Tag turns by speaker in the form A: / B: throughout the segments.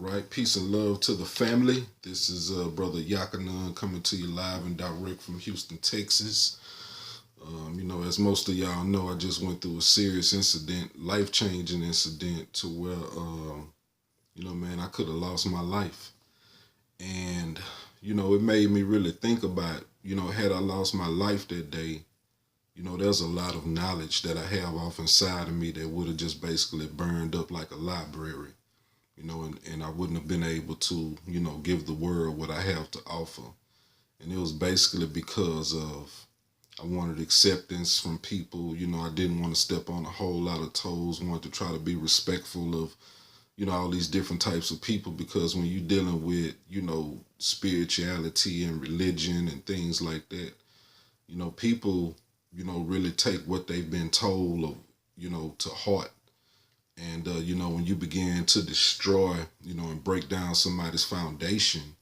A: Right, peace and love to the family. This is Brother Yahcanon coming to you live and direct from Houston, Texas. As most of y'all know, I just went through a serious incident, life-changing incident to where, man, I could have lost my life. And, it made me really think about, had I lost my life that day, there's a lot of knowledge that I have off inside of me that would have just basically burned up like a library. And I wouldn't have been able to, give the world what I have to offer. And it was basically because of I wanted acceptance from people. I didn't want to step on a whole lot of toes, wanted to try to be respectful of, all these different types of people because when you're dealing with, spirituality and religion and things like that, people, really take what they've been told of, to heart. And, when you begin to destroy, and break down somebody's foundation,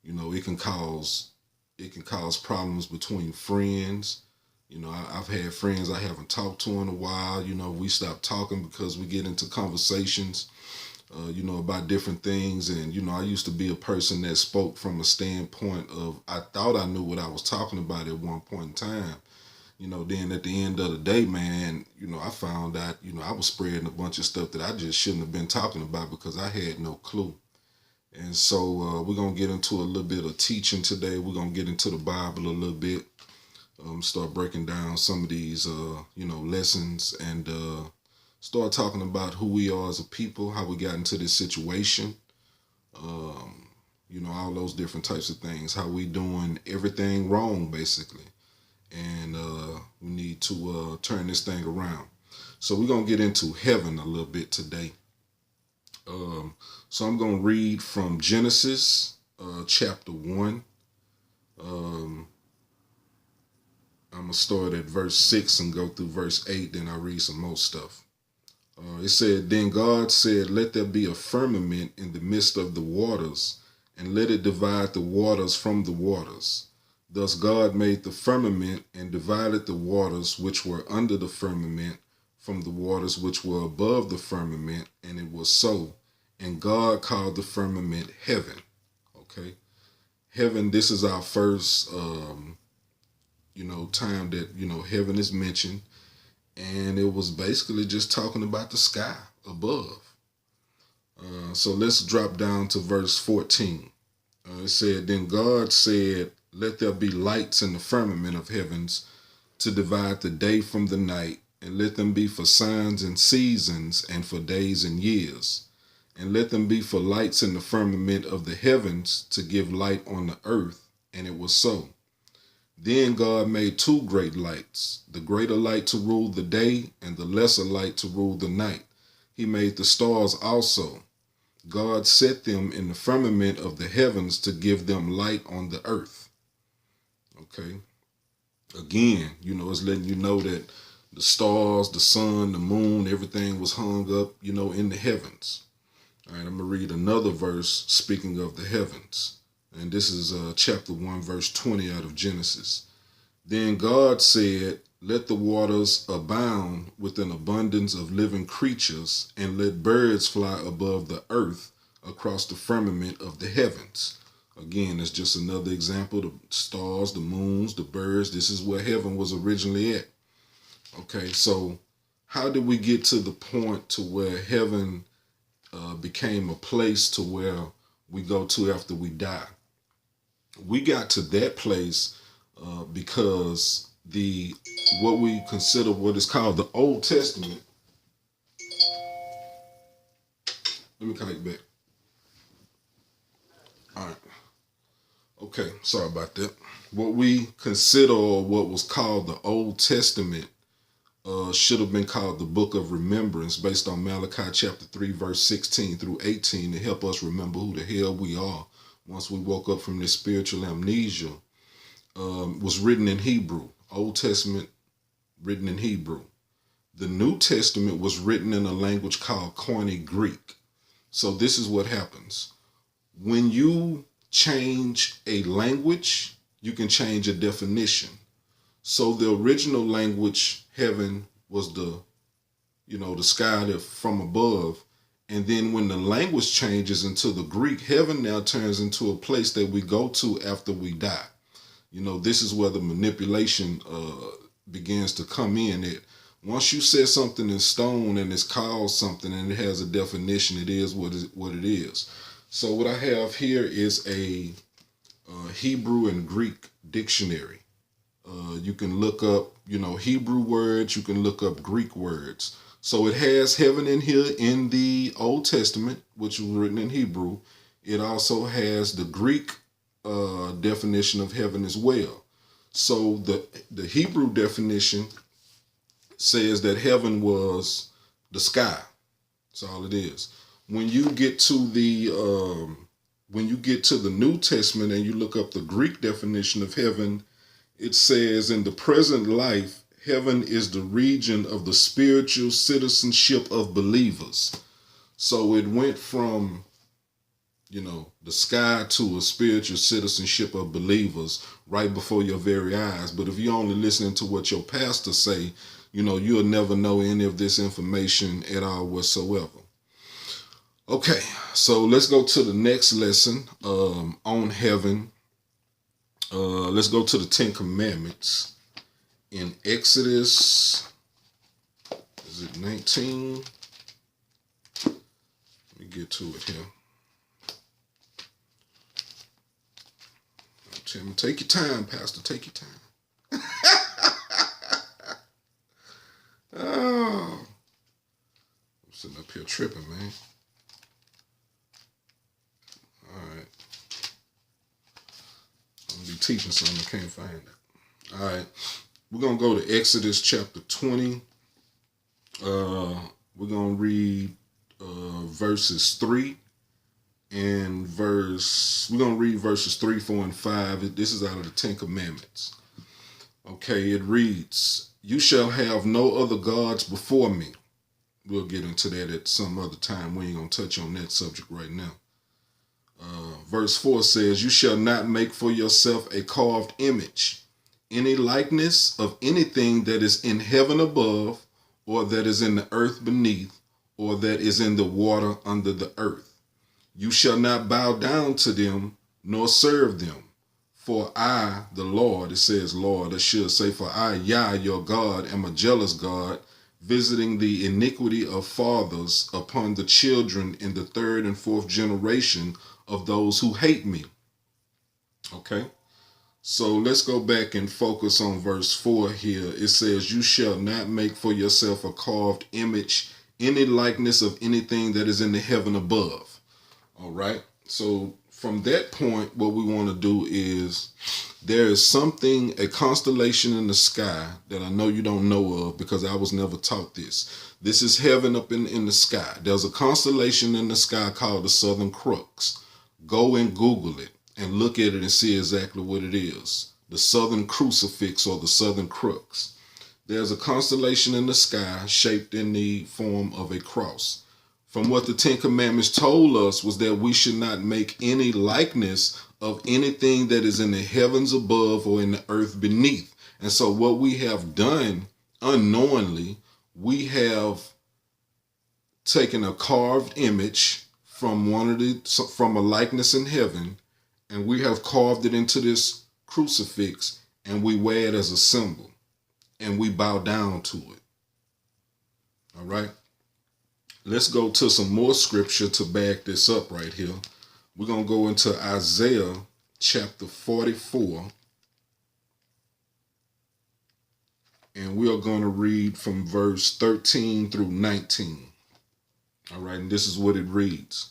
A: it can cause problems between friends. I've had friends I haven't talked to in a while. We stop talking because we get into conversations, about different things. And, I used to be a person that spoke from a standpoint of I thought I knew what I was talking about at one point in time. Then at the end of the day, man, I found out, I was spreading a bunch of stuff that I just shouldn't have been talking about because I had no clue. And so we're going to get into a little bit of teaching today. We're going to get into the Bible a little bit, start breaking down some of these, lessons and start talking about who we are as a people, how we got into this situation, all those different types of things, how we doing everything wrong, basically. And we need to turn this thing around. So we're going to get into heaven a little bit today. So I'm going to read from Genesis chapter 1. I'm going to start at verse 6 and go through verse 8, then I'll read some more stuff. It said, Then God said, Let there be a firmament in the midst of the waters, and let it divide the waters from the waters. Thus God made the firmament and divided the waters which were under the firmament from the waters which were above the firmament, and it was so. And God called the firmament heaven. Okay. Heaven, this is our first, time that, heaven is mentioned. And it was basically just talking about the sky above. So let's drop down to verse 14. It said, Then God said, Let there be lights in the firmament of heavens to divide the day from the night, and let them be for signs and seasons and for days and years. And let them be for lights in the firmament of the heavens to give light on the earth. And it was so. Then God made two great lights, the greater light to rule the day and the lesser light to rule the night. He made the stars also. God set them in the firmament of the heavens to give them light on the earth. Okay. Again, it's letting you know that the stars, the sun, the moon, everything was hung up, in the heavens. All right, I'm going to read another verse speaking of the heavens. And this is chapter 1, verse 20 out of Genesis. Then God said, Let the waters abound with an abundance of living creatures, and let birds fly above the earth across the firmament of the heavens. Again, it's just another example. The stars, the moons, the birds. This is where heaven was originally at. Okay, so how did we get to the point to where heaven became a place to where we go to after we die? We got to that place because what we consider what is called the Old Testament. Let me call you back. All right. Okay, sorry about that. What we consider or what was called the Old Testament should have been called the Book of Remembrance based on Malachi chapter 3, verse 16 through 18 to help us remember who the hell we are once we woke up from this spiritual amnesia. Was written in Hebrew. Old Testament written in Hebrew. The New Testament was written in a language called Koine Greek. So this is what happens. When you change a language, you can change a definition. So the original language, heaven, was the sky that from above. And then when the language changes into the Greek, heaven now turns into a place that we go to after we die. This is where the manipulation begins to come in. That once you set something in stone and it's called something and it has a definition, it is what it is. So what I have here is a Hebrew and Greek dictionary. You can look up, Hebrew words. You can look up Greek words. So it has heaven in here in the Old Testament, which was written in Hebrew. It also has the Greek definition of heaven as well. So the Hebrew definition says that heaven was the sky. That's all it is. When you get to the New Testament and you look up the Greek definition of heaven, it says in the present life, heaven is the region of the spiritual citizenship of believers. So it went from, the sky to a spiritual citizenship of believers right before your very eyes. But if you're only listening to what your pastor say, you'll never know any of this information at all whatsoever. Okay, so let's go to the next lesson on heaven. Let's go to the 10 Commandments in Exodus. Is it 19? Let me get to it here. Tell me, take your time, Pastor. Take your time. Oh, I'm sitting up here tripping, man. All right. I'm going to be teaching something. I can't find it. All right. We're going to go to Exodus chapter 20. We're going to read verses 3 and we're going to read verses 3, 4, and 5. This is out of the 10 Commandments. Okay, it reads, "You shall have no other gods before me." We'll get into that at some other time. We ain't going to touch on that subject right now. Verse 4 says, "You shall not make for yourself a carved image, any likeness of anything that is in heaven above, or that is in the earth beneath, or that is in the water under the earth. You shall not bow down to them, nor serve them. For I, the Lord," it says Lord, I should say, "for I, Yah, your God, am a jealous God, visiting the iniquity of fathers upon the children in the 3rd and 4th generation of those who hate me." Okay, so let's go back and focus on verse 4 here. It says, "You shall not make for yourself a carved image, any likeness of anything that is in the heaven above." All right, so from that point, what we want to do is, there is a constellation in the sky that I know you don't know of because I was never taught this. This is heaven up in the sky. There's a constellation in the sky called the Southern Crux. Go and Google it and look at it and see exactly what it is. The Southern Crucifix or the Southern Crux. There's a constellation in the sky shaped in the form of a cross. From what the 10 Commandments told us was that we should not make any likeness of anything that is in the heavens above or in the earth beneath. And so what we have done unknowingly, we have taken a carved image from from a likeness in heaven, and we have carved it into this crucifix, and we wear it as a symbol, and we bow down to it. All right. Let's go to some more scripture to back this up right here. We're going to go into Isaiah chapter 44. And we are going to read from verse 13 through 19. All right, and this is what it reads.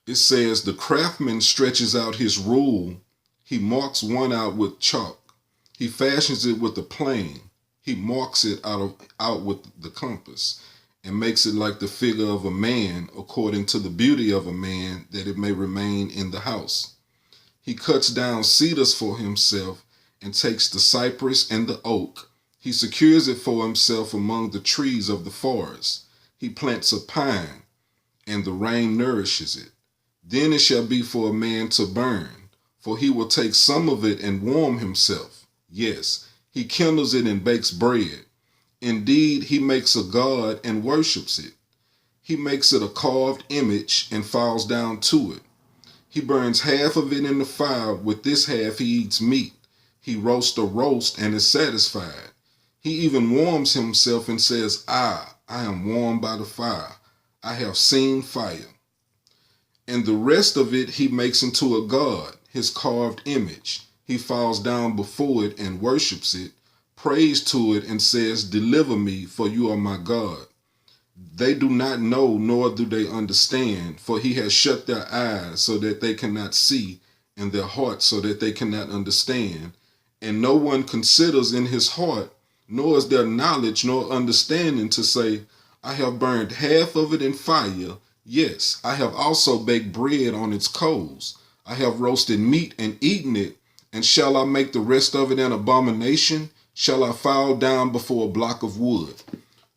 A: It says, "The craftsman stretches out his rule. He marks one out with chalk. He fashions it with a plane. He marks it out with the compass, and makes it like the figure of a man, according to the beauty of a man, that it may remain in the house. He cuts down cedars for himself, and takes the cypress and the oak. He secures it for himself among the trees of the forest. He plants a pine, and the rain nourishes it. Then it shall be for a man to burn, for he will take some of it and warm himself. Yes, he kindles it and bakes bread. Indeed, he makes a god and worships it. He makes it a carved image and falls down to it. He burns half of it in the fire. With this half he eats meat. He roasts a roast and is satisfied. He even warms himself and says, I am warmed by the fire. I have seen fire. And the rest of it he makes into a god, his carved image. He falls down before it and worships it, prays to it and says, deliver me, for you are my God. They do not know, nor do they understand, for he has shut their eyes so that they cannot see, and their hearts so that they cannot understand. And no one considers in his heart, nor is there knowledge nor understanding to say, I have burned half of it in fire. Yes, I have also baked bread on its coals. I have roasted meat and eaten it. And shall I make the rest of it an abomination? Shall I fall down before a block of wood?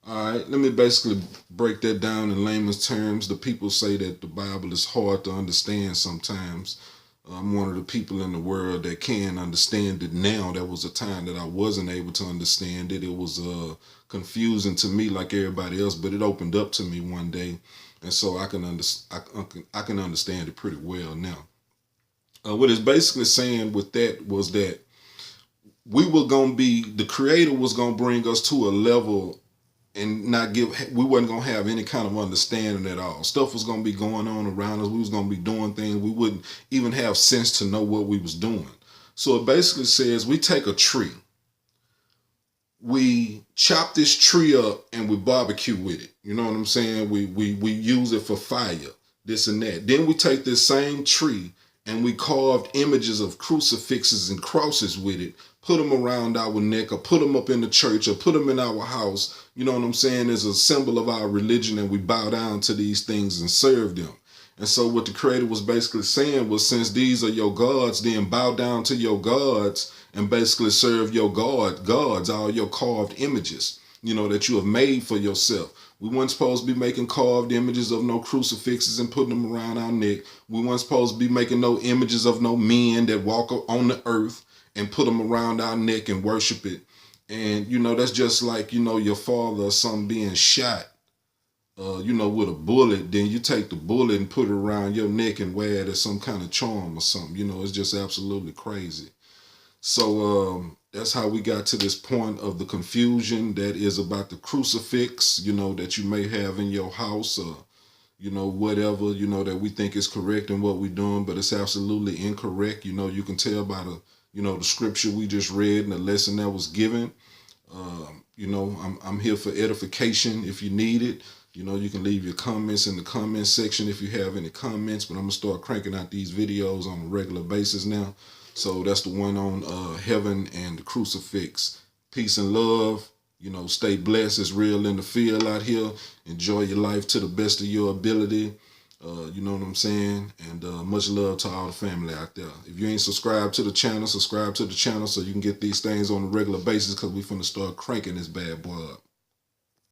A: All right, let me basically break that down in layman's terms. The people say that the Bible is hard to understand sometimes. I'm one of the people in the world that can understand it now. There was a time that I wasn't able to understand it. It was confusing to me like everybody else, but it opened up to me one day. And so I can understand it pretty well now. What it's basically saying with that was that the Creator was going to bring us to a level and we wasn't going to have any kind of understanding at all. Stuff was going to be going on around us. We was going to be doing things. We wouldn't even have sense to know what we was doing. So it basically says we take a tree. We chop this tree up and we barbecue with it. You know what I'm saying? We use it for fire, this and that. Then we take this same tree and we carved images of crucifixes and crosses with it, put them around our neck or put them up in the church or put them in our house. You know what I'm saying? As a symbol of our religion, and we bow down to these things and serve them. And so what the Creator was basically saying was, since these are your gods, then bow down to your gods and basically serve your gods, all your carved images, that you have made for yourself. We weren't supposed to be making carved images of no crucifixes and putting them around our neck. We weren't supposed to be making no images of no men that walk on the earth and put them around our neck and worship it. And, that's just like, your father or something being shot, with a bullet. Then you take the bullet and put it around your neck and wear it as some kind of charm or something. It's just absolutely crazy. So that's how we got to this point of the confusion that is about the crucifix, that you may have in your house or, whatever, that we think is correct in what we're doing, but it's absolutely incorrect. You can tell by the, the scripture we just read and the lesson that was given. I'm here for edification if you need it. You can leave your comments in the comment section if you have any comments, but I'm going to start cranking out these videos on a regular basis now. So that's the one on heaven and the crucifix. Peace and love. Stay blessed. It's real in the field out here. Enjoy your life to the best of your ability. You know what I'm saying? And much love to all the family out there. If you ain't subscribed to the channel, subscribe to the channel so you can get these things on a regular basis, because we finna start cranking this bad boy up.